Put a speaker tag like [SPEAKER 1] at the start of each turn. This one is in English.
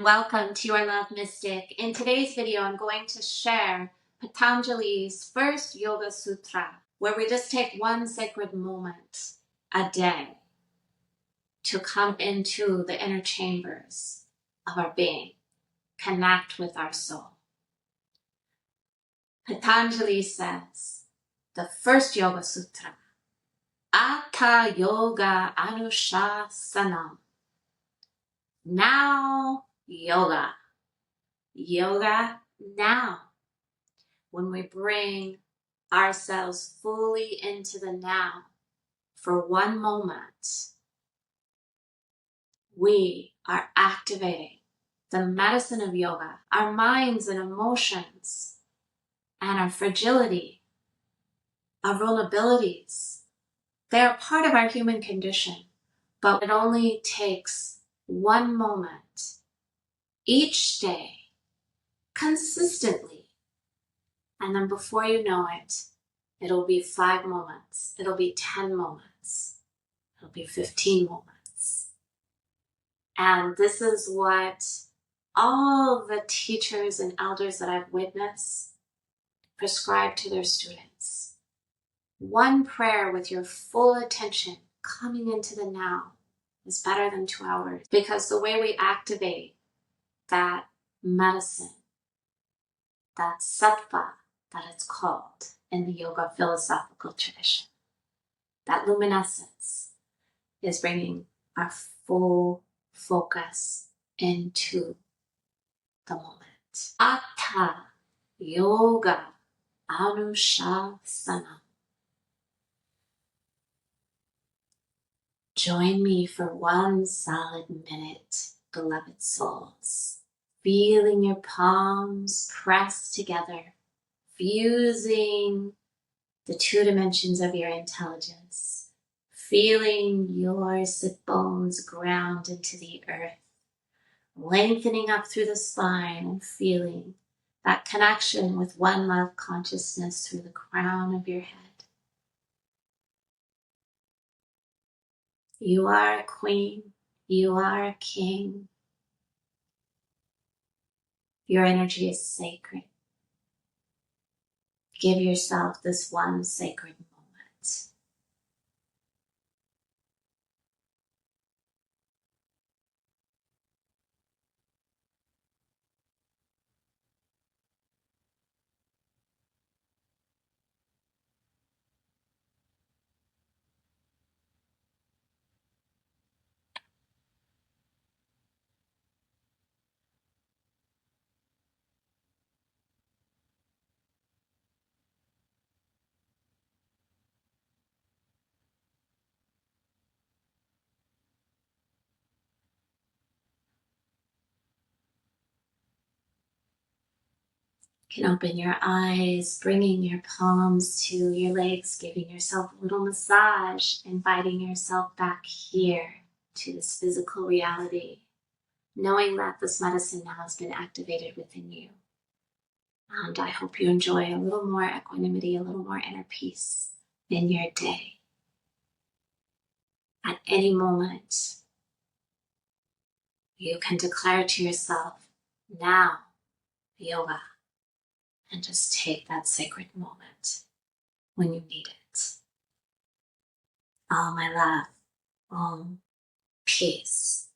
[SPEAKER 1] Welcome to Your Love Mystic. In today's video, I'm going to share Patanjali's first Yoga Sutra, where we just take one sacred moment a day to come into the inner chambers of our being, connect with our soul. Patanjali says, the first Yoga Sutra, Atha Yoga Anusha Sanam. Now yoga. Yoga now. When we bring ourselves fully into the now for one moment, we are activating the medicine of yoga, our minds and emotions, and our fragility, our vulnerabilities. They are part of our human condition, but it only takes one moment each day, consistently. And then before you know it, it'll be 5 moments, it'll be 10 moments, it'll be 15 moments. And this is what all the teachers and elders that I've witnessed prescribe to their students. One prayer with your full attention coming into the now is better than 2 hours, because the way we activate that medicine, that sattva that it's called in the yoga philosophical tradition, that luminescence is bringing our full focus into the moment. Atha Yoga Anusha Sanam. Join me for one solid minute, beloved souls. Feeling your palms pressed together, fusing the 2 dimensions of your intelligence, feeling your sit bones ground into the earth, lengthening up through the spine and feeling that connection with one love consciousness through the crown of your head. You are a queen. You are a king. Your energy is sacred. Give yourself this one sacred moment. You can open your eyes, bringing your palms to your legs, giving yourself a little massage, inviting yourself back here to this physical reality, knowing that this medicine now has been activated within you. And I hope you enjoy a little more equanimity, a little more inner peace in your day. At any moment, you can declare to yourself, now, yoga, and just take that sacred moment when you need it. All my love, all peace.